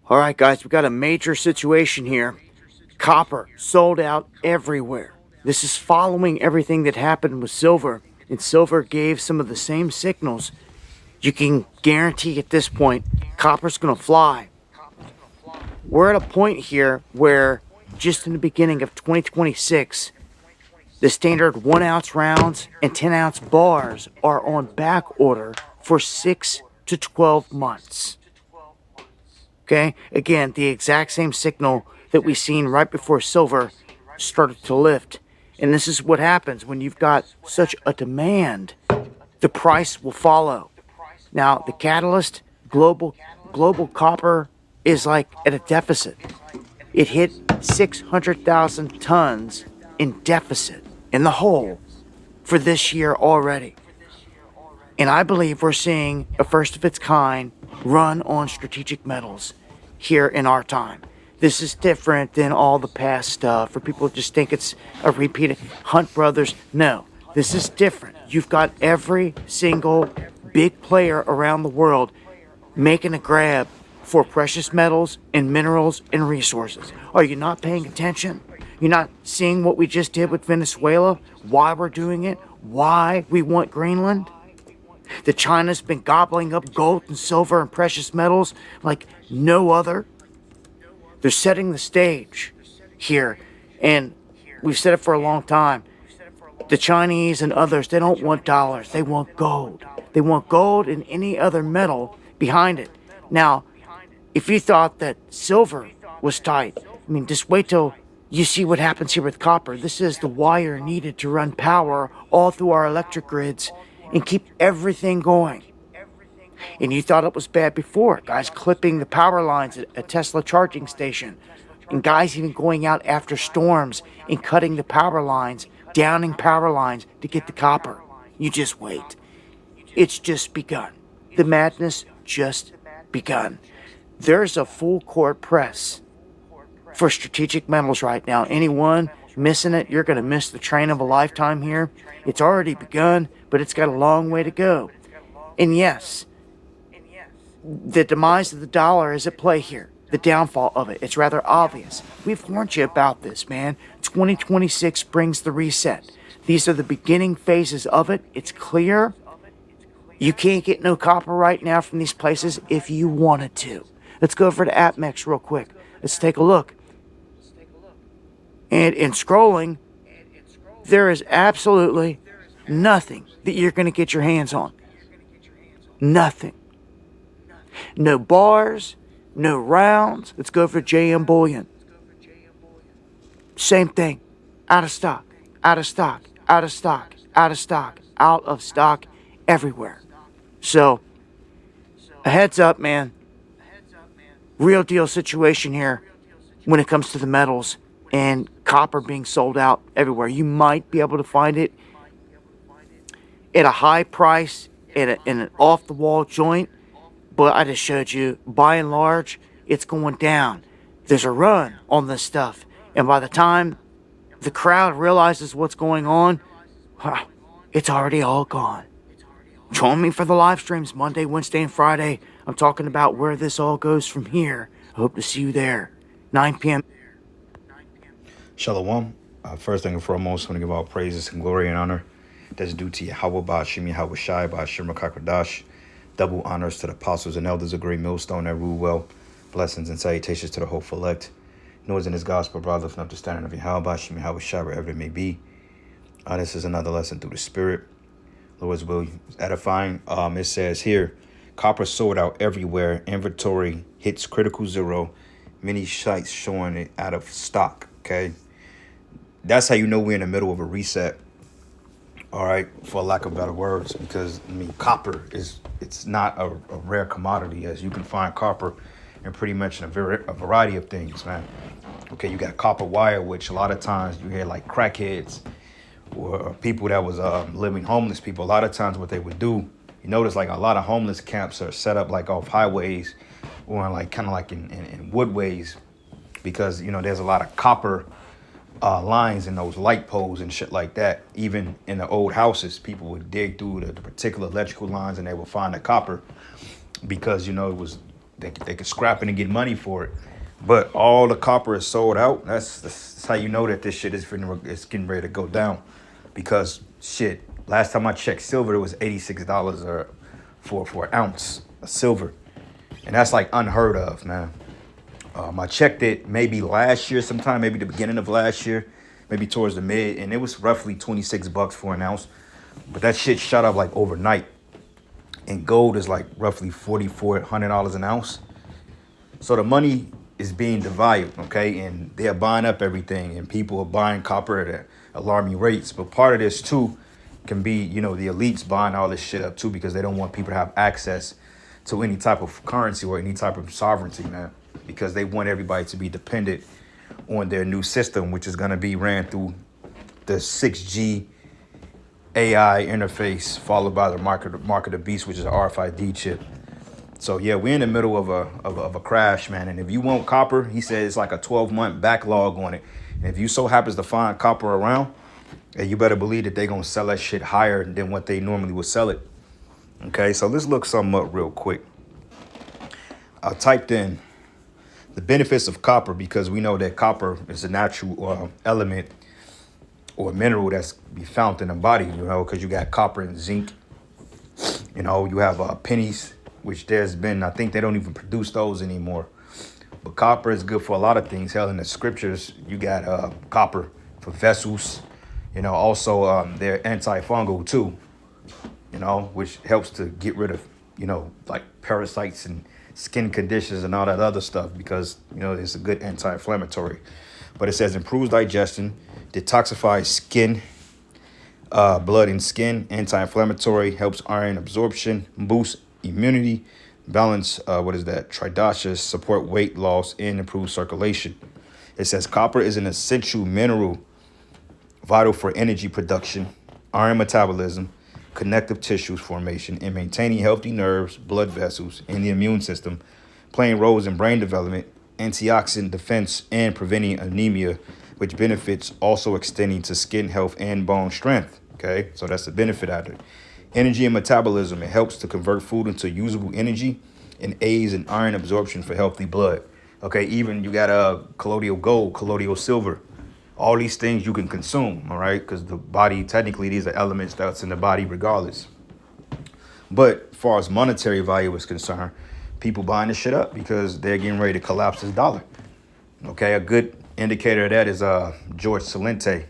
All right, guys, we got a major situation here. Copper sold out everywhere. This is following everything that happened with silver, and silver gave some of the same signals. You can guarantee at this point, copper's gonna fly. We're at a point here where, just in the beginning of 2026, the standard 1 ounce rounds and 10-ounce bars are on back order for 6 to 12 months. Okay, again, the exact same signal that we seen right before silver started to lift. And this is what happens when you've got such a demand, the price will follow. Now, the catalyst, global copper is like at a deficit. It hit 600,000 tons in deficit in the hole for this year already. And I believe we're seeing a first of its kind run on strategic metals here in our time. This is different than all the past stuff, for people just think it's a repeat of Hunt Brothers. No, this is different. You've got every single big player around the world making a grab for precious metals and minerals and resources. Are you not paying attention? You're not seeing what we just did with Venezuela? Why we're doing it? Why we want Greenland? That China's been gobbling up gold and silver and precious metals like no other. They're setting the stage here, and we've said it for a long time. The Chinese and others, they don't want dollars, they want gold. They want gold and any other metal behind it. Now, if you thought that silver was tight, I mean, just wait till you see what happens here with copper. This is the wire needed to run power all through our electric grids and keep everything going. And you thought it was bad before. Guys clipping the power lines at a Tesla charging station. And guys even going out after storms and cutting the power lines, downing power lines to get the copper. You just wait. It's just begun. The madness just begun. There's a full court press for strategic metals right now. Anyone missing it, you're going to miss the train of a lifetime here. It's already begun, but it's got a long way to go. And yes, the demise of the dollar is at play here. The downfall of it. It's rather obvious. We've warned you about this, man. 2026 brings the reset. These are the beginning phases of it. It's clear. You can't get no copper right now from these places if you wanted to. Let's go over to APMEX real quick. Let's take a look. And in scrolling, there is absolutely nothing that you're going to get your hands on. Nothing. No bars, no rounds. Let's go for JM Bullion. Same thing. Out of stock, out of stock, out of stock, out of stock, out of stock everywhere. So, a heads up, man. Real deal situation here when it comes to the metals and copper being sold out everywhere. You might be able to find it at a high price in an off-the-wall joint, but I just showed you, by and large, it's going down. There's a run on this stuff, and by the time the crowd realizes what's going on, it's already all gone. Join me for the live streams Monday, Wednesday, and Friday. I'm talking about where this all goes from here. I hope to see you there. 9 p.m. Shalom. First thing and foremost, I want to give all praises and glory and honor that's due to Yahweh Ba'ashim Yahweh Shai Ba'ashim Rakakradash. Double honors to the apostles and elders of Great Millstone that rule well. Blessings and salutations to the hopeful elect. Noise in his gospel, brother, lifting up the standard of Yahweh Ba'ashim Yahweh Shai, wherever it may be. This is another lesson through the Spirit. Lord's will is edifying. It says here, copper sold out everywhere. Inventory hits critical zero. Many sites showing it out of stock. Okay. That's how you know we're in the middle of a reset. All right, for lack of better words, because I mean, copper it's not a rare commodity, as you can find copper in pretty much a variety of things, man. Okay, you got copper wire, which a lot of times you hear like crackheads or people that was living homeless people. A lot of times what they would do, you notice like a lot of homeless camps are set up like off highways or like kind of like in woodways, because you know there's a lot of copper lines in those light poles and shit like that. Even in the old houses, people would dig through the particular electrical lines and they would find the copper, because you know it was they could scrap it and get money for it. But all the copper is sold out. That's how you know that this shit it's getting ready to go down. Because shit, last time I checked silver, it was $86 or for an ounce of silver. And that's like unheard of, man. I checked it maybe last year sometime, maybe the beginning of last year, maybe towards the mid, and it was roughly $26 for an ounce. But that shit shot up like overnight. And gold is like roughly $4,400 an ounce. So the money is being devalued, okay? And they're buying up everything, and people are buying copper at alarming rates. But part of this too can be, you know, the elites buying all this shit up too, because they don't want people to have access to any type of currency or any type of sovereignty, man, because they want everybody to be dependent on their new system, which is going to be ran through the 6G AI interface, followed by the mark of the beast, which is an RFID chip. So yeah, we're in the middle of a crash, man. And if you want copper, he said it's like a 12-month backlog on it. And if you so happens to find copper around, and you better believe that they're gonna sell that shit higher than what they normally would sell it. Okay, so let's look something up real quick. I typed in the benefits of copper, because we know that copper is a natural element or mineral that's be found in the body, you know, because you got copper and zinc. You know, you have pennies, which there's been, I think they don't even produce those anymore. But copper is good for a lot of things. Hell, in the scriptures, you got copper for vessels. You know, also they're antifungal too, you know, which helps to get rid of, you know, like parasites and skin conditions and all that other stuff, because, you know, it's a good anti-inflammatory. But it says improves digestion, detoxifies skin, blood and skin, anti-inflammatory, helps iron absorption, boosts immunity, balance, tridocious, support weight loss, and improve circulation. It says copper is an essential mineral vital for energy production, iron metabolism, connective tissues formation, and maintaining healthy nerves, blood vessels, and the immune system, playing roles in brain development, antioxidant defense, and preventing anemia, which benefits also extending to skin health and bone strength. Okay, so that's the benefit out of it. Energy and metabolism, it helps to convert food into usable energy and aids in iron absorption for healthy blood. Okay, even you got colloidal gold, colloidal silver. All these things you can consume, all right? Because the body, technically, these are elements that's in the body regardless. But as far as monetary value is concerned, people buying this shit up because they're getting ready to collapse this dollar. Okay, a good indicator of that is George Celente.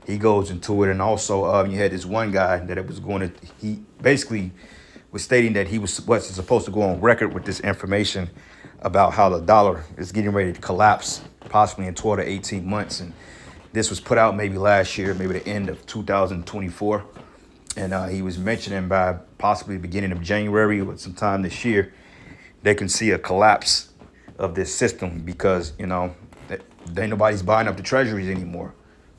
He goes into it. And also you had this one guy that it was going to, he basically was stating that he was supposed to go on record with this information about how the dollar is getting ready to collapse, possibly in 12 to 18 months. And this was put out maybe last year, maybe the end of 2024. And he was mentioning by possibly the beginning of January or sometime this year, they can see a collapse of this system because, you know, ain't nobody's buying up the treasuries anymore.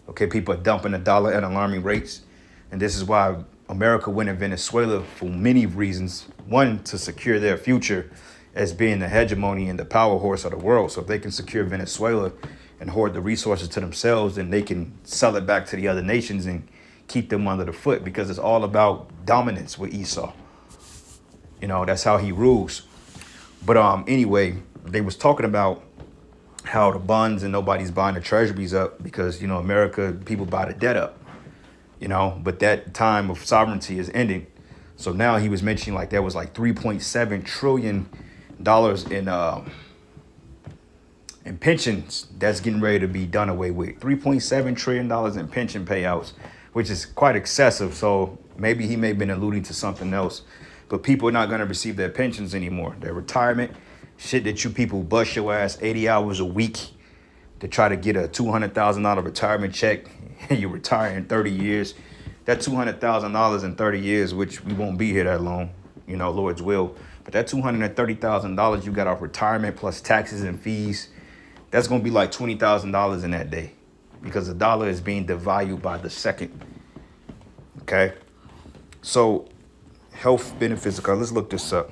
Okay, people are dumping the dollar at alarming rates. And this is why America went in Venezuela for many reasons. One, to secure their future as being the hegemony and the power horse of the world. So if they can secure Venezuela and hoard the resources to themselves, then they can sell it back to the other nations and keep them under the foot, because it's all about dominance with Esau. You know, that's how he rules. But anyway, they was talking about how the bonds and nobody's buying the treasuries up because, you know, America, people buy the debt up, you know, but that time of sovereignty is ending. So now he was mentioning like there was like $3.7 trillion in pensions that's getting ready to be done away with. $3.7 trillion in pension payouts, which is quite excessive. So maybe he may have been alluding to something else. But people are not going to receive their pensions anymore. Their retirement, shit that you people bust your ass 80 hours a week to try to get a $200,000 retirement check and you retire in 30 years. That $200,000 in 30 years, which we won't be here that long, you know, Lord's will. But that $230,000 you got off retirement plus taxes and fees, that's going to be like $20,000 in that day because the dollar is being devalued by the second. Okay. So health benefits. Let's look this up.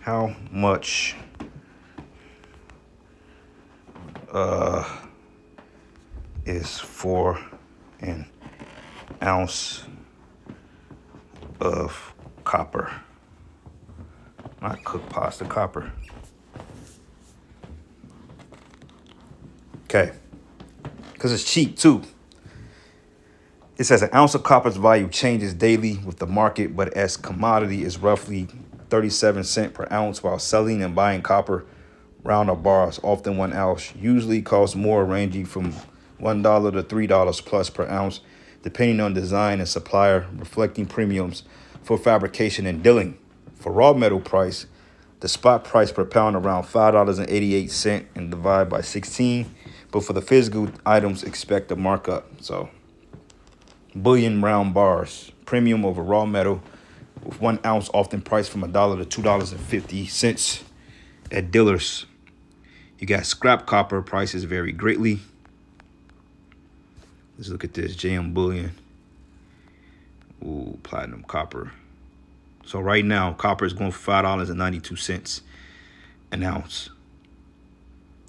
How much is for an ounce of copper? Not cooked pasta, copper. Okay. Because it's cheap too. It says an ounce of copper's value changes daily with the market, but as commodity is roughly 37 cents per ounce, while selling and buying copper round or bars, often 1 ounce, usually costs more, ranging from $1 to $3 plus per ounce, depending on design and supplier, reflecting premiums for fabrication and dilling. For raw metal price, the spot price per pound around $5.88 and divide by 16. But for the physical items, expect a markup. So, bullion round bars, premium over raw metal, with 1 ounce often priced from $1 to $2.50 at dealers. You got scrap copper, prices vary greatly. Let's look at this JM Bullion. Ooh, platinum copper. So right now, copper is going for $5.92 an ounce.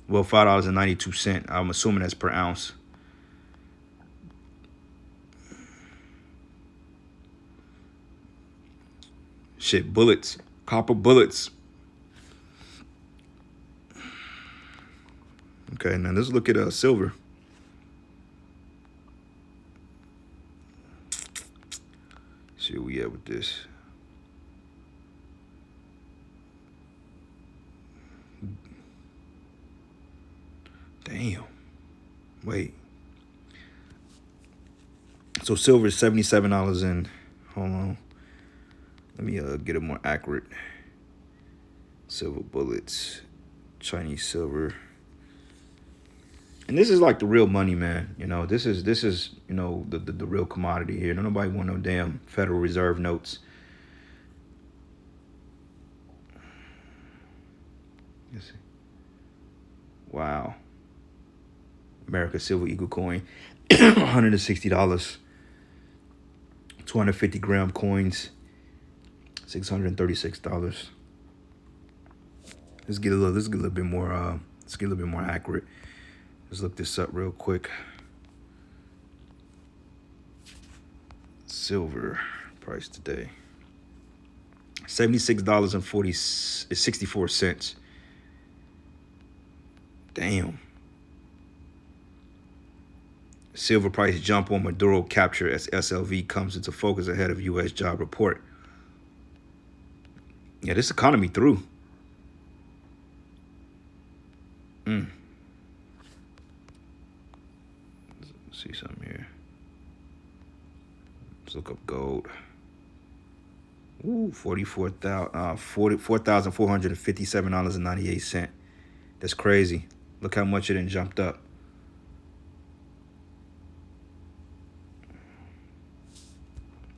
Well, $5.92. I'm assuming that's per ounce. Shit, bullets. Copper bullets. Okay, now let's look at silver. See where we at with this. Damn. Wait. So silver is $77 and hold on. Let me get it more accurate. Silver bullets. Chinese silver. And this is like the real money, man. You know, this is you know, the real commodity here. Don't nobody want no damn Federal Reserve notes. Let's see. Wow. America Silver Eagle coin, $160. 250 gram coins, $636. Let's get a little bit more. Let's get a little bit more accurate. Let's look this up real quick. Silver price today. $76.64. Damn. Silver price jump on Maduro capture as SLV comes into focus ahead of U.S. job report. Yeah, this economy through. Let's see something here. Let's look up gold. Ooh, $44,457.98. That's crazy. Look how much it done jumped up.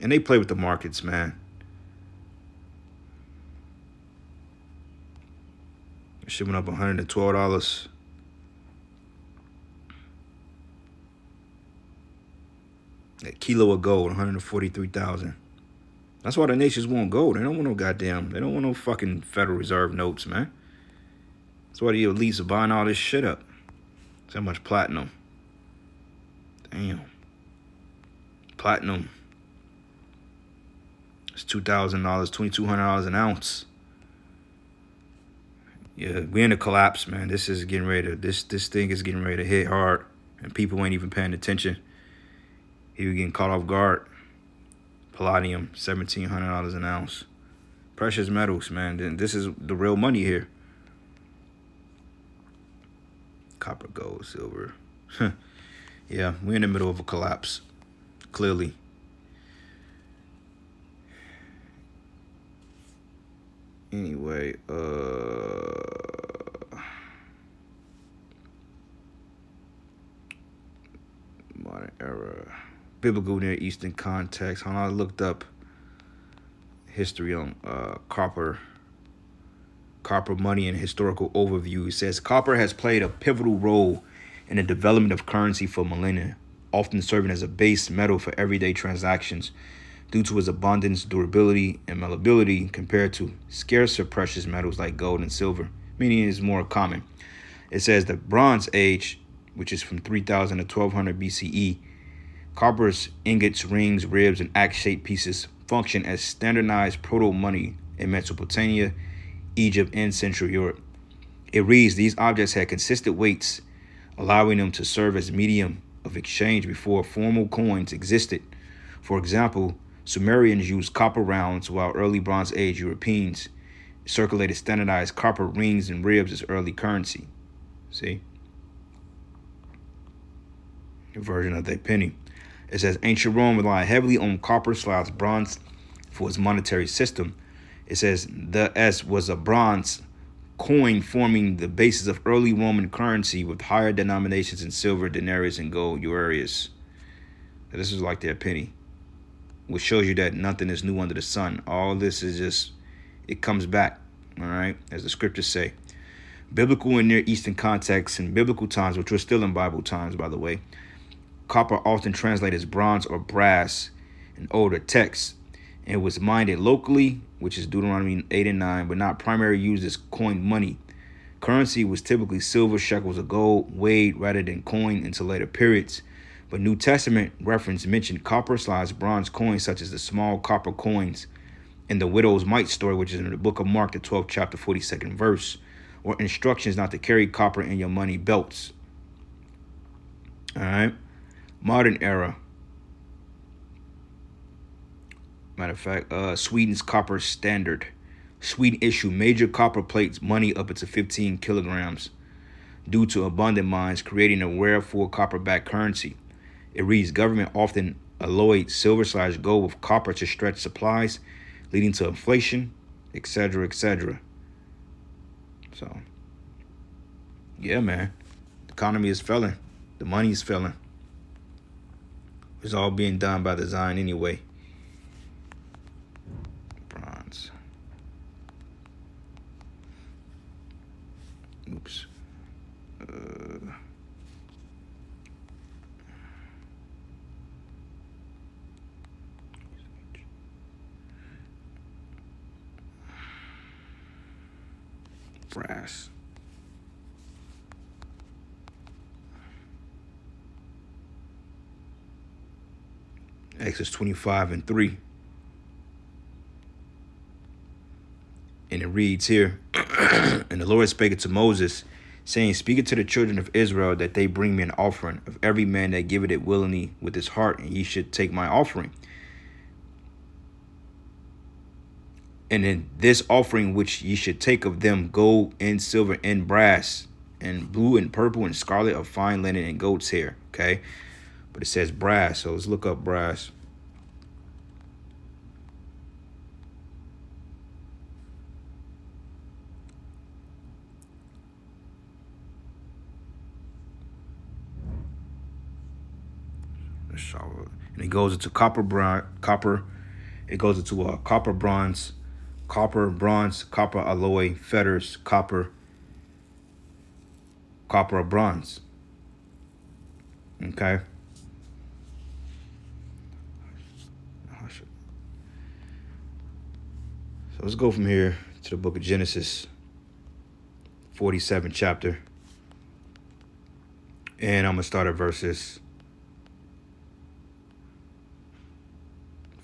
And they play with the markets, man. Shit went up $112. A kilo of gold, 143,000. That's why the nations want gold. They don't want no goddamn. They don't want no fucking Federal Reserve notes, man. That's why the elites are buying all this shit up. So much platinum. Damn. Platinum. It's $2,000, $2,200 an ounce. Yeah, we're in a collapse, man. This is getting ready to. This thing is getting ready to hit hard, and people ain't even paying attention. Here we getting caught off guard. Palladium, $1,700 an ounce. Precious metals, man. Then this is the real money here. Copper, gold, silver. Yeah, we're in the middle of a collapse. Clearly. Anyway, modern era, biblical Near Eastern context. I looked up history on copper money and historical overview. It says copper has played a pivotal role in the development of currency for millennia, often serving as a base metal for everyday transactions due to its abundance, durability, and malleability compared to scarcer precious metals like gold and silver, meaning it is more common. It says the Bronze Age, which is from 3000 to 1200 BCE, copper's ingots, rings, ribs, and axe-shaped pieces function as standardized proto-money in Mesopotamia, Egypt, and Central Europe. It reads, these objects had consistent weights, allowing them to serve as medium of exchange before formal coins existed. For example, Sumerians used copper rounds, while early Bronze Age Europeans circulated standardized copper rings and ribs as early currency. See? A version of the penny. It says ancient Rome relied heavily on copper/bronze for its monetary system. It says the S was a bronze coin forming the basis of early Roman currency with higher denominations in silver, denarius, and gold, eurarius. So this is like their penny, which shows you that nothing is new under the sun. All this is just, it comes back, all right, as the scriptures say. Biblical and Near Eastern contexts in biblical times, which were still in Bible times, by the way, copper often translated as bronze or brass in older texts, and it was mined locally, which is Deuteronomy 8 and 9, but not primarily used as coined money. Currency was typically silver shekels of gold, weighed rather than coined until later periods. But New Testament reference mentioned copper/bronze coins, such as the small copper coins in the widow's mite story, which is in the book of Mark, the 12th chapter, 42nd verse, or instructions not to carry copper in your money belts. All right. Modern era. Matter of fact, Sweden's copper standard. Sweden issued major copper plates, money up to 15 kilograms, due to abundant mines, creating a rare full copper-backed currency. It reads, government often alloyed silver/gold with copper to stretch supplies, leading to inflation, etc., etc. So, yeah, man. The economy is failing. The money is failing. It's all being done by design anyway. Bronze. Oops. Brass. Exodus 25 and 3. And it reads here, and the Lord spake unto Moses, saying, speak it to the children of Israel, that they bring me an offering of every man that giveth it willingly with his heart, and ye should take my offering. And in this offering which ye should take of them gold and silver and brass, and blue and purple and scarlet of fine linen and goat's hair. Okay. But it says brass. So let's look up brass. And it goes into copper. It goes into copper, bronze, copper alloy, fetters, copper or bronze. Okay. So let's go from here to the book of Genesis, 47th chapter. And I'm going to start at verses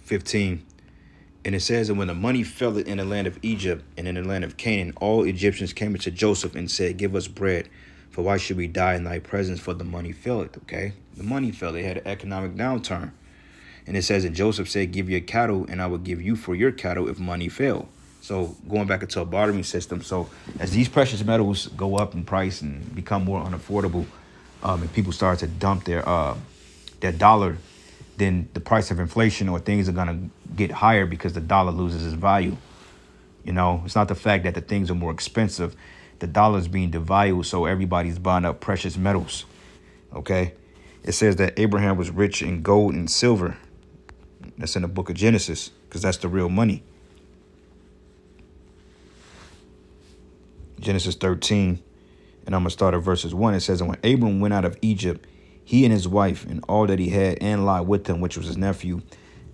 15. And it says, and when the money fell in the land of Egypt and in the land of Canaan, all Egyptians came unto Joseph and said, give us bread, for why should we die in thy presence? For the money faileth. Okay. The money fell. They had an economic downturn. And it says, and Joseph said, give your cattle, and I will give you for your cattle if money fail. So going back into a bartering system. So as these precious metals go up in price and become more unaffordable, and people start to dump their dollar, then the price of inflation or things are going to get higher because the dollar loses its value. You know, it's not the fact that the things are more expensive. The dollar is being devalued, so everybody's buying up precious metals. Okay. It says that Abraham was rich in gold and silver. That's in the book of Genesis, because that's the real money. Genesis 13, and I'm going to start at verses 1. It says, and when Abram went out of Egypt, he and his wife and all that he had, and Lot with him, which was his nephew,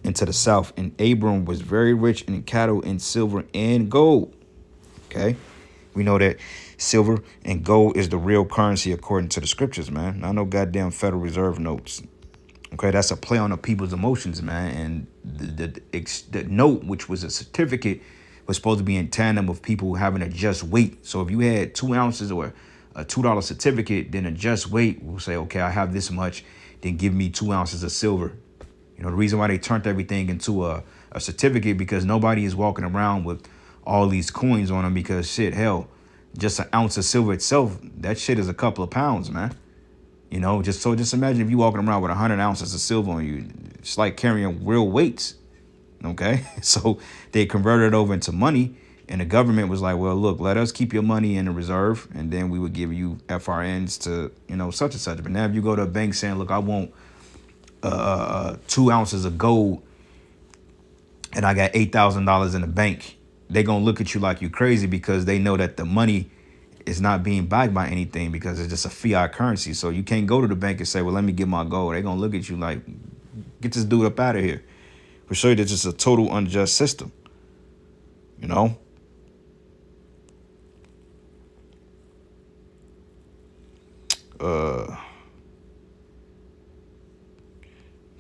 into the south. And Abram was very rich in cattle and silver and gold. Okay. We know that silver and gold is the real currency according to the scriptures, man. Not no goddamn Federal Reserve notes. Okay, that's a play on the people's emotions, man. And the note, which was a certificate, was supposed to be in tandem with people having a just weight. So if you had 2 ounces or a $2 certificate, then a just weight will say, okay, I have this much, then give me 2 ounces of silver. You know, the reason why they turned everything into a certificate, because nobody is walking around with all these coins on them, because shit, hell, just an ounce of silver itself, that shit is a couple of pounds, man. You know, just imagine if you walking around with 100 ounces of silver on you. It's like carrying real weights. Okay, so they converted it over into money, and the government was like, well, look, let us keep your money in the reserve, and then we would give you FRNs to, you know, such and such. But now if you go to a bank saying, look, I want 2 ounces of gold and I got $8,000 in the bank, they gonna look at you like you crazy, because they know that the money is not being backed by anything, because it's just a fiat currency. So you can't go to the bank and say, well, let me get my gold. They gonna look at you like, get this dude up out of here. For sure, that's just a total unjust system, you know?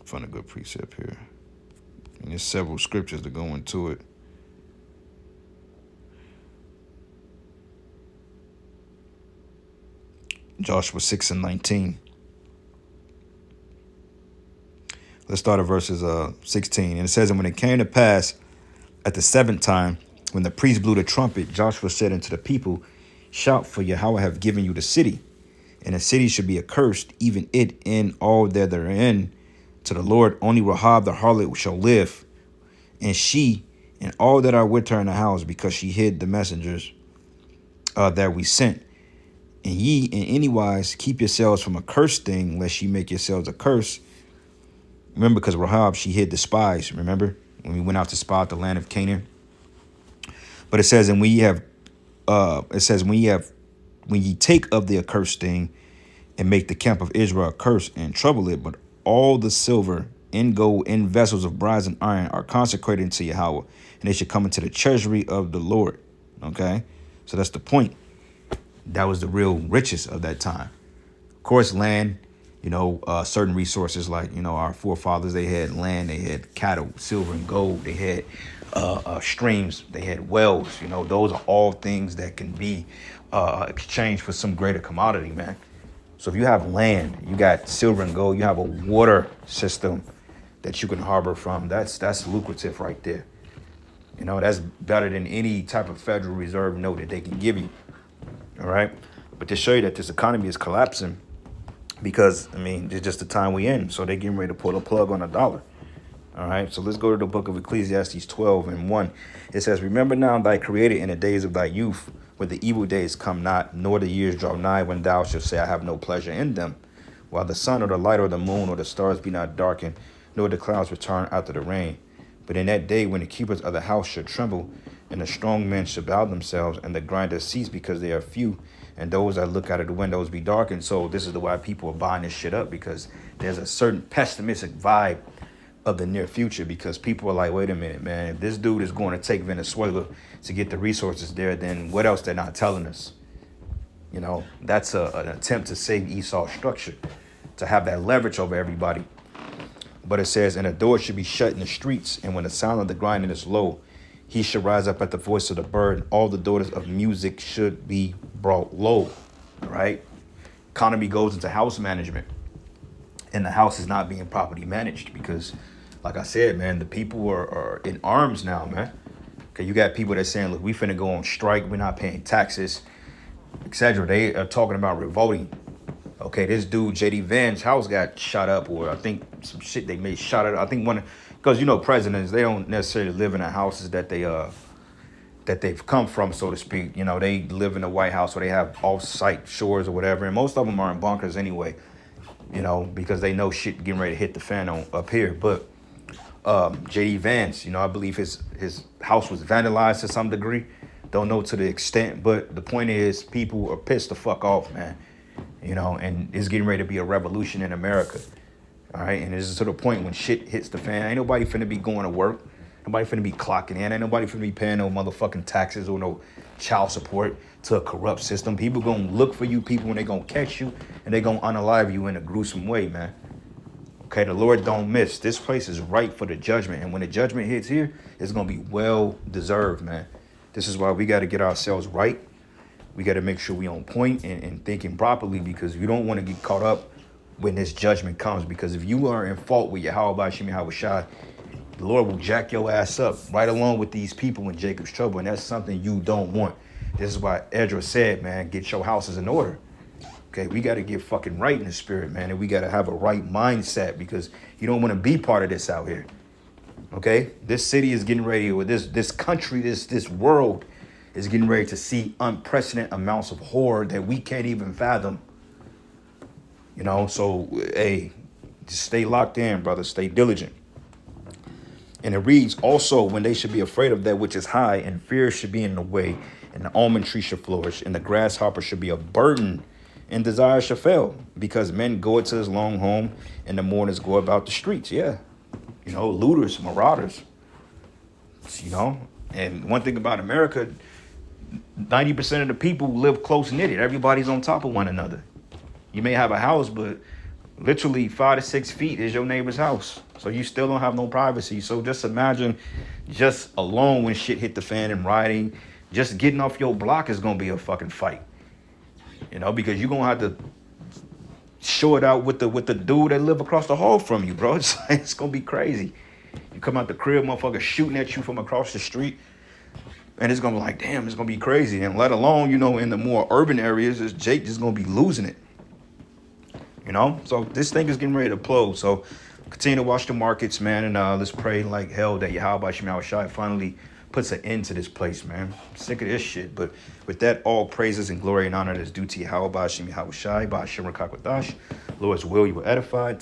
Find a good precept here. And there's several scriptures that go into it. Joshua 6:19. Let's start at verses 16. And it says, and when it came to pass at the 7th time, when the priest blew the trumpet, Joshua said unto the people, shout, for Yahweh have given you the city, and the city should be accursed, even it and all that therein. To the Lord only Rahab the harlot shall live, and she and all that are with her in the house, because she hid the messengers that we sent. And ye in any wise keep yourselves from a cursed thing, lest ye make yourselves a curse. Remember, because Rahab, she hid the spies, remember, when we went out to spy out the land of Canaan. But it says, and when ye take of the accursed thing, and make the camp of Israel a curse, and trouble it, but all the silver and gold in vessels of bronze and iron are consecrated unto Yahweh, and they should come into the treasury of the Lord. Okay, so that's the point. That was the real riches of that time. Of course, land, you know, certain resources, like, you know, our forefathers, they had land, they had cattle, silver and gold, they had streams, they had wells. You know, those are all things that can be exchanged for some greater commodity, man. So if you have land, you got silver and gold, you have a water system that you can harbor from, that's lucrative right there. You know, that's better than any type of Federal Reserve note that they can give you. All right. But to show you that this economy is collapsing, because, I mean, it's just the time we in. So they're getting ready to pull a plug on a dollar. All right. So let's go to the book of Ecclesiastes 12:1. It says, remember now thy creator in the days of thy youth, when the evil days come not, nor the years draw nigh, when thou shalt say, I have no pleasure in them, while the sun or the light or the moon or the stars be not darkened, nor the clouds return after the rain. But in that day when the keepers of the house should tremble, and the strong men should bow themselves, and the grinders cease because they are few, and those that look out of the windows be darkened. So this is the why people are buying this shit up, because there's a certain pessimistic vibe of the near future, because people are like, wait a minute, man, if this dude is going to take Venezuela to get the resources there, then what else they're not telling us? You know, that's an attempt to save Esau's structure, to have that leverage over everybody. But it says, and the door should be shut in the streets, and when the sound of the grinding is low, he should rise up at the voice of the bird, and all the daughters of music should be brought low. All right? Economy goes into house management, and the house is not being properly managed, because, like I said, man, the people are in arms now, man. Okay, you got people that saying, look, we finna go on strike, we're not paying taxes, etc. They are talking about revolting. Okay, this dude, J.D. Vance's house got shot up, or I think some shit they made shot up. I think because, you know, presidents, they don't necessarily live in the houses that they've come from, so to speak. You know, they live in the White House, or they have off-site shores or whatever, and most of them are in bunkers anyway, you know, because they know shit getting ready to hit the fan on up here. But J.D. Vance, you know, I believe his house was vandalized to some degree. Don't know to the extent, but the point is, people are pissed the fuck off, man. You know, and it's getting ready to be a revolution in America. All right. And this is to the point when shit hits the fan. Ain't nobody finna be going to work. Nobody finna be clocking in. Ain't nobody finna be paying no motherfucking taxes or no child support to a corrupt system. People gonna look for you people, when they gonna catch you, and they gonna unalive you in a gruesome way, man. Okay, the Lord don't miss. This place is ripe for the judgment. And when the judgment hits here, it's going to be well deserved, man. This is why we got to get ourselves right. We got to make sure we on point and thinking properly, because you don't want to get caught up when this judgment comes. Because if you are in fault with Yahweh Shem Yahweh Shai, the Lord will jack your ass up right along with these people in Jacob's trouble. And that's something you don't want. This is why Edra said, man, get your houses in order. Okay, we got to get fucking right in the spirit, man. And we got to have a right mindset, because you don't want to be part of this out here. Okay, this city is getting ready, or this country, this world is getting ready to see unprecedented amounts of horror that we can't even fathom. You know, so, hey, just stay locked in, brother. Stay diligent. And it reads, also, when they should be afraid of that which is high, and fear should be in the way, and the almond tree should flourish, and the grasshopper should be a burden, and desire shall fail, because men go into his long home, and the mourners go about the streets. Yeah. You know, looters, marauders. You know, and one thing about America, 90% of the people live close knitted. Everybody's on top of one another. You may have a house, but literally 5 to 6 feet is your neighbor's house. So you still don't have no privacy. So just imagine, just alone when shit hit the fan and riding, just getting off your block is going to be a fucking fight. You know, because you're going to have to show it out with the dude that live across the hall from you, bro. It's going to be crazy. You come out the crib, motherfucker shooting at you from across the street. And it's going to be like, damn, it's going to be crazy. And let alone, you know, in the more urban areas, Jake just going to be losing it. You know, so this thing is getting ready to plode. So continue to watch the markets, man. And let's pray like hell that Yahweh Shem Yahweh Shai finally puts an end to this place, man. I'm sick of this shit. But with that, all praises and glory and honor that is due to Yahweh Shem Yahweh Shai, by Hashem Rakakwadash. Lord's will, you were edified.